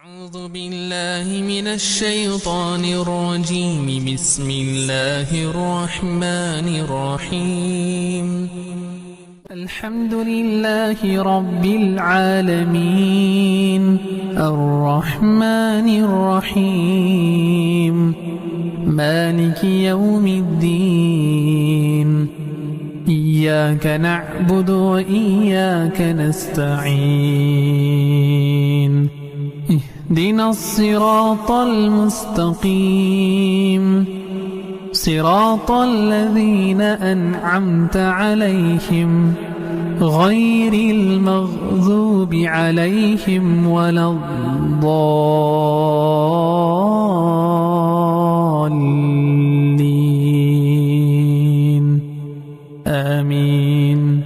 أعوذ بالله من الشيطان الرجيم. بسم الله الرحمن الرحيم. الحمد لله رب العالمين الرحمن الرحيم مالك يوم الدين. إياك نعبد وإياك نستعين. اهدنا الصراط المستقيم صراط الذين أنعمت عليهم غير المغضوب عليهم ولا الضالين آمين.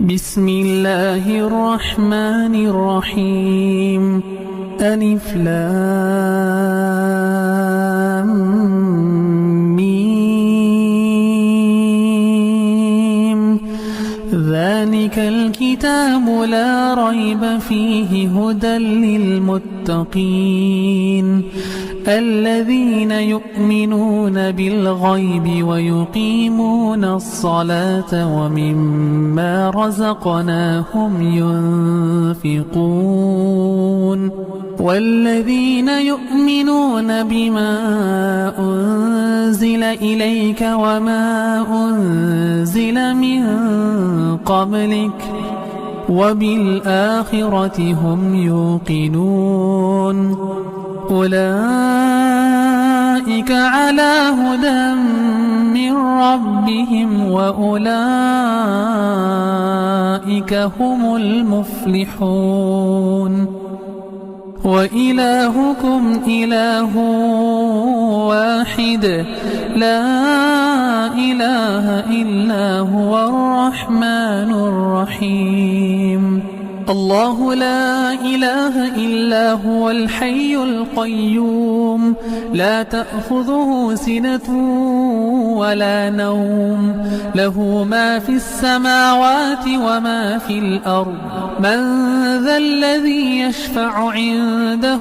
بسم الله الرحمن الرحيم. ألف لام ميم. ذلك الكتاب لا ريب فيه هدى للمتقين الذين يؤمنون بالغيب ويقيمون الصلاة ومما رزقناهم ينفقون والذين يؤمنون بما أنزل إليك وما أنزل من قبلك وبالآخرة هم يوقنون. أولئك على هدى من ربهم وأولئك هم المفلحون. وإلهكم إله واحد لا إله إلا هو الرحمن الرحيم. الله لا إله إلا هو الحي القيوم لا تأخذه سنة ولا نوم له ما في السماوات وما في الأرض. من ذا الذي يشفع عنده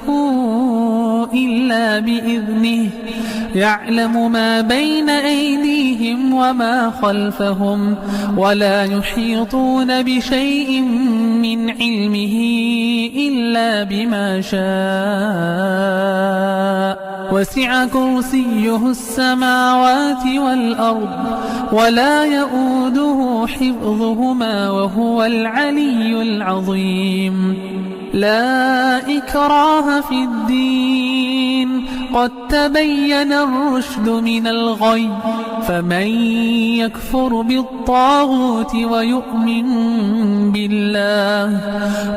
إلا بإذنه يعلم ما بين أيديهم وما خلفهم ولا يحيطون بشيء من علمه إلا بما شاء. وسع كرسيه السماوات والأرض ولا يؤوده حفظهما وهو العلي العظيم. لا إكراه في الدين قد تبين الرشد من الغي فمن يكفر بالطاغوت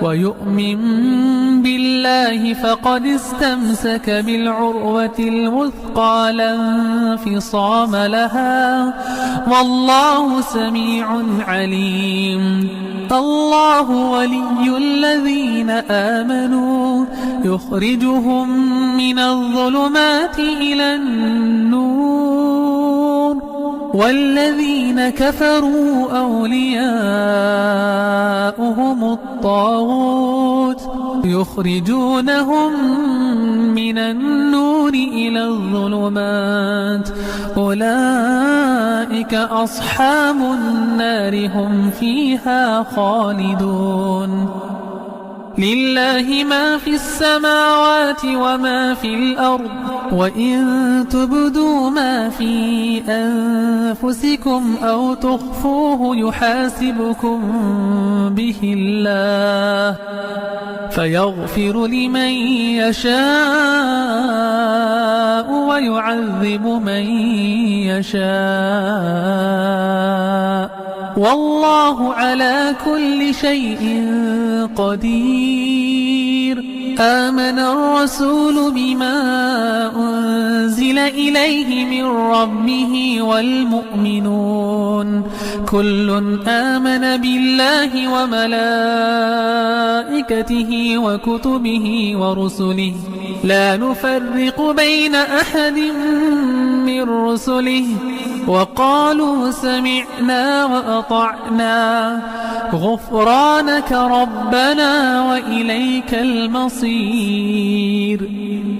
ويؤمن بالله فقد استمسك بالعروة الوثقى لا انفصام لها والله سميع عليم. الله ولي الذين آمنوا يخرجهم من الظلمات إلى النور والذين كفروا أولياؤهم الطاغوت يخرجونهم من النور إلى الظلمات. أولئك أصحاب النار هم فيها خالدون. لله ما في السماوات وما في الأرض وإن تبدوا ما في أنفسكم أو تخفوه يحاسبكم به الله فيغفر لمن يشاء ويعذب من يشاء والله على كل شيء قدير. آمن الرسول بما أنزل إليه من ربه والمؤمنون كل آمن بالله وملائكته وكتبه ورسله لا نفرق بين أحد من رسله وقالوا سمعنا وأطعنا غفرانك ربنا وإليك المصير.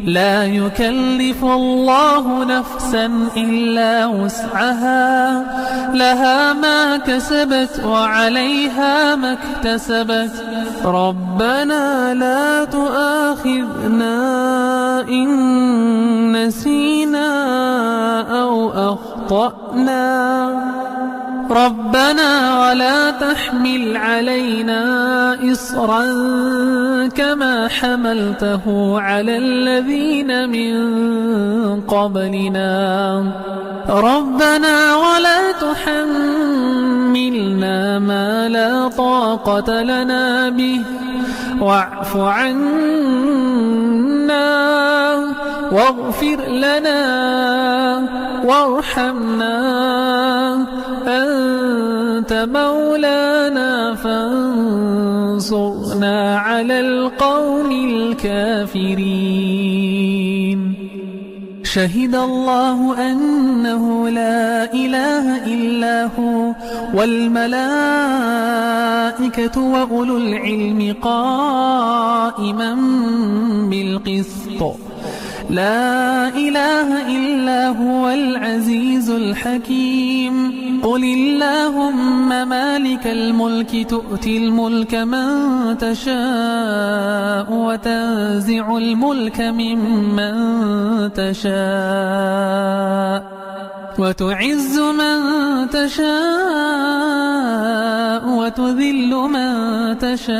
لا يكلف الله نفسا إلا وسعها، لها ما كسبت وعليها ما اكتسبت. ربنا لا تؤاخذنا إن نسينا أو أخطأنا، ربنا ولا تحمل علينا إصرا كما حملته على الذين من قبلنا، ربنا ولا تحملنا ما لا طاقة لنا به، واعف عنا واغفر لنا وارحمنا، أنت مولانا فانصرنا على القوم الكافرين. شهد الله أنه لا إله إلا هو والملائكة وأولو العلم قائما بالقسط، لا إله إلا هو العزيز الحكيم. قل اللهم مالك الملك تؤتي الملك من تشاء وتنزع الملك ممن تشاء وتعز من تشاء وتذل من تشاء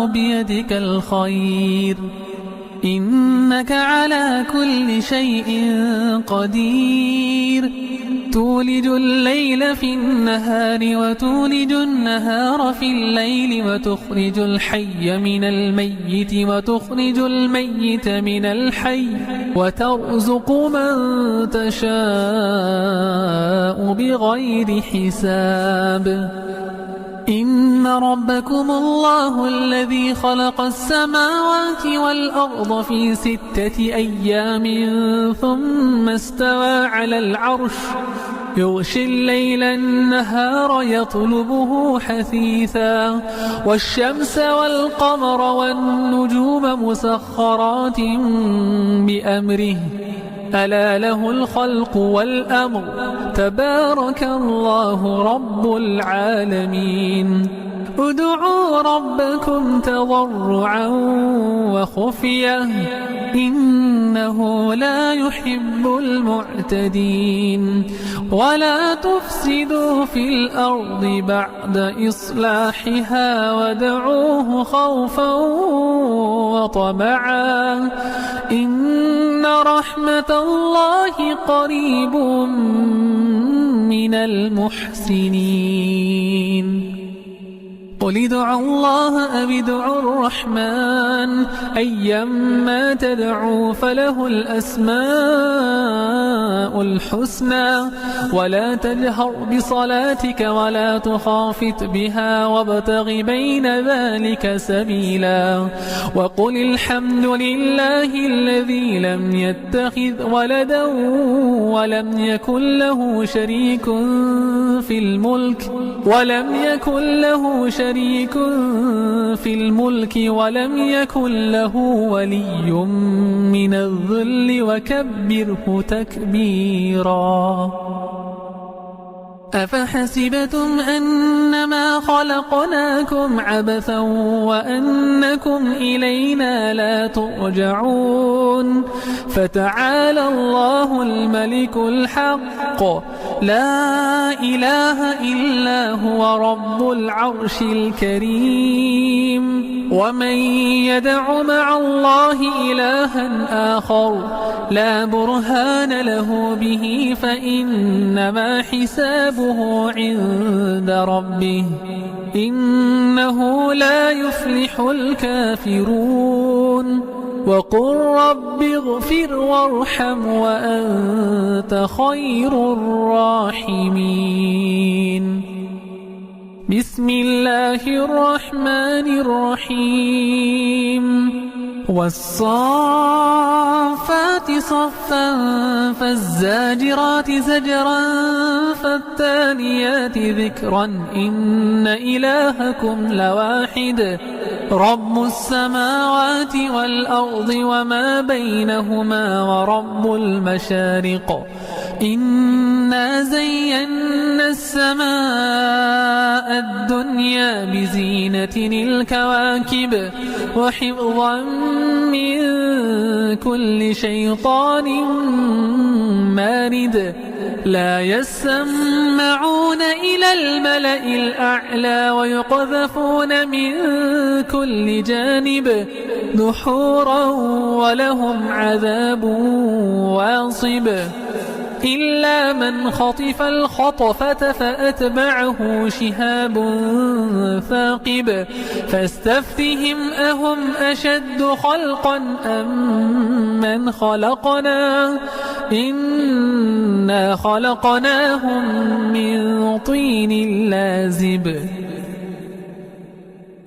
بيدك الخير، إنك على كل شيء قدير. تولج الليل في النهار وتولج النهار في الليل، وتخرج الحي من الميت وتخرج الميت من الحي، وترزق من تشاء بغير حساب. إن ربكم الله الذي خلق السماوات والأرض في 6 أيام ثم استوى على العرش، يغشي الليل النهار يطلبه حثيثا، والشمس والقمر والنجوم مسخرات بأمره، ألا له الخلق والأمر، تبارك الله رب العالمين. ادعوا ربكم تضرعا وخفية إنه لا يحب المعتدين. ولا تفسدوا في الأرض بعد إصلاحها وادعوه خوفا وطمعا إن رحمة الله قريب من المحسنين. قل ادعوا الله أو ادعوا الرحمن أيما تدعوا فله الأسماء الحسنى. ولا تجهر بصلاتك ولا تخافت بها وابتغ بين ذلك سبيلا. وقل الحمد لله الذي لم يتخذ ولدا ولم يكن له شريك في الملك ولم يكن له ولي من الذل وكبره تكبيرا. أفحسبتم أنما خلقناكم عبثا وأنكم إلينا لا ترجعون. فتعالى الله الملك الحق لا إله إلا هو رب العرش الكريم. ومن يدع مع الله إلها آخر لا برهان له به فإنما حسابه عند ربه إنه لا يفلح الكافرون. وقل رب اغفر وارحم وأنت خير الراحمين. بسم الله الرحمن الرحيم. والصافات صفا فالزاجرات زجرا فالتاليات ذكرا إن إلهكم لواحد رب السماوات والأرض وما بينهما ورب المشارق إنا زينا السماء الدنيا بزينة الكواكب وحفظا من كل شيطان مارد لا يسمعون إلى الملأ الأعلى ويقذفون من كل جانب دحورا ولهم عذاب واصب إلا من خطف الخطفة فأتبعه شهاب ثاقب فاستفتهم أهم أشد خلقا أم من خلقنا إنا خلقناهم من طين لازب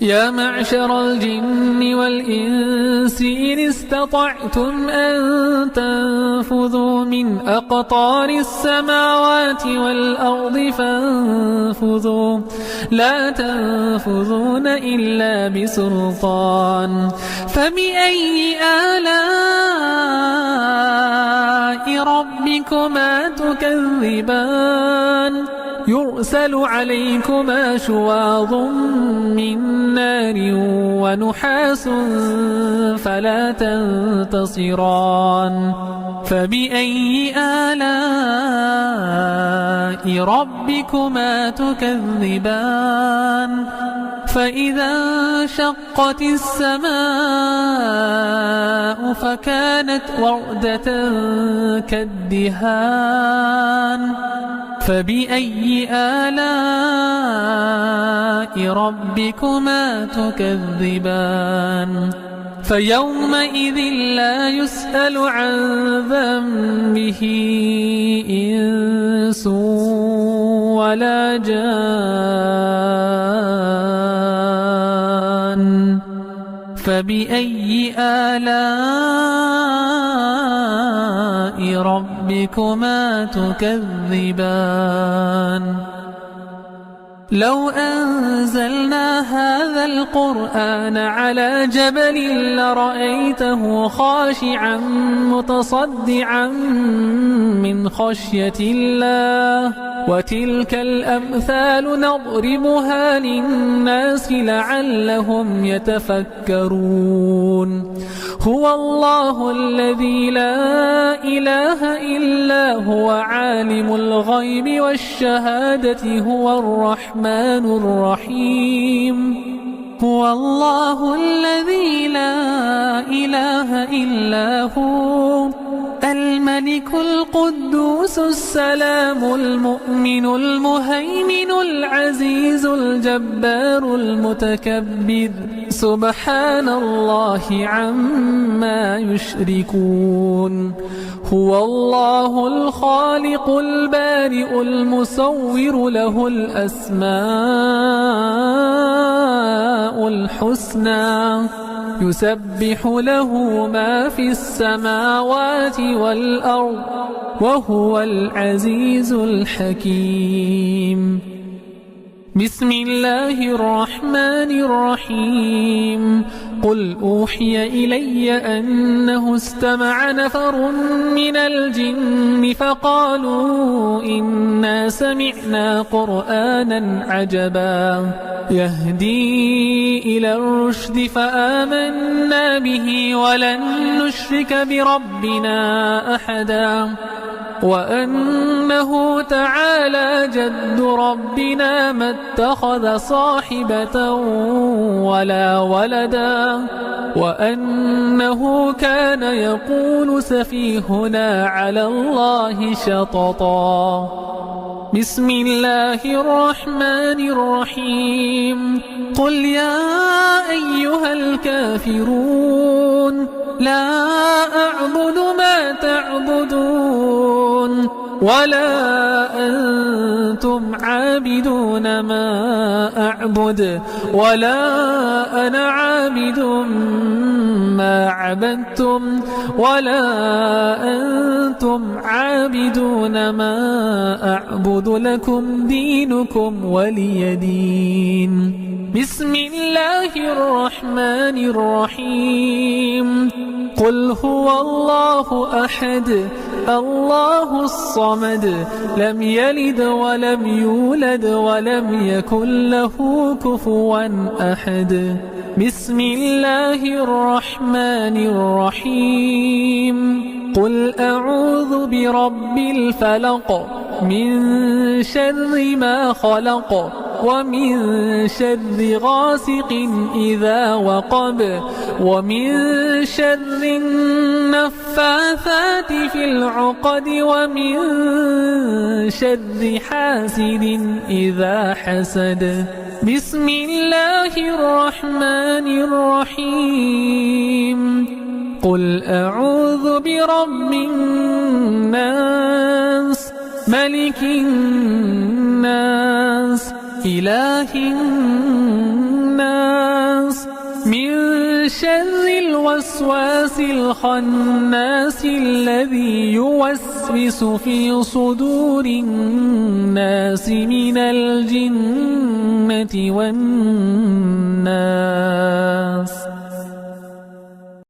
يا معشر الجن والإنس إن استطعتم أن تنفذوا من أقطار السماوات والأرض فانفذوا لا تنفذون إلا بسلطان فبأي آلاء ربكما تكذبان يرسل عليكما شواظ من نار ونحاس فلا تنتصران فبأي آلاء ربكما تكذبان فإذا انشقت السماء فكانت وردة كالدهان فبأي آلاء ربكما تكذبان فيومئذ لا يسأل عن ذنبه إنس ولا جان فبأي آلاء ربكما تكذبان لو أنزلنا هذا القرآن على جبل لرأيته خاشعا متصدعا من خشية الله وتلك الأمثال نضربها للناس لعلهم يتفكرون هو الله الذي لا إله إلا هو عالم الغيب والشهادة هو الرحمن الرحيم هو الله الذي لا إله إلا هو الملك القدوس السلام المؤمن المهيمن العزيز الجبار المتكبر سبحان الله عما يشركون هو الله الخالق البارئ المصور له الأسماء الحسنى يسبح له ما في السماوات والأرض وهو العزيز الحكيم بسم الله الرحمن الرحيم قل أوحي إلي أنه استمع نفر من الجن فقالوا إنا سمعنا قرآنا عجبا يهدي إلى الرشد فآمنا به ولن نشرك بربنا أحدا وأنه تعالى جد ربنا ما اتخذ صاحبة ولا ولدا وأنه كان يقول سفيهنا على الله شططا بسم الله الرحمن الرحيم قل يا أيها الكافرون لا أعبد ما تعبدون ولا أنتم عابدون ما أعبد ولا أنا عابد ما عبدتم ولا أنتم عابدون ما أعبد لكم دينكم ولي دين. بسم الله الرحمن الرحيم. قل هو الله أحد الله الصمد لم يلد ولم يولد ولم يكن له كفوا أحد. بسم الله الرحمن الرحيم. قل أعوذ برب الفلق من شر ما خلق ومن شر غاسق إذا وقب ومن شر النفاثات في العقد ومن شر حاسد إذا حسد. بسم الله الرحمن الرحيم. قل أعوذ برب الناس ملك الناس إله الناس من شر الوسواس الخناس الذي يوسوس في صدور الناس من الجنة والناس.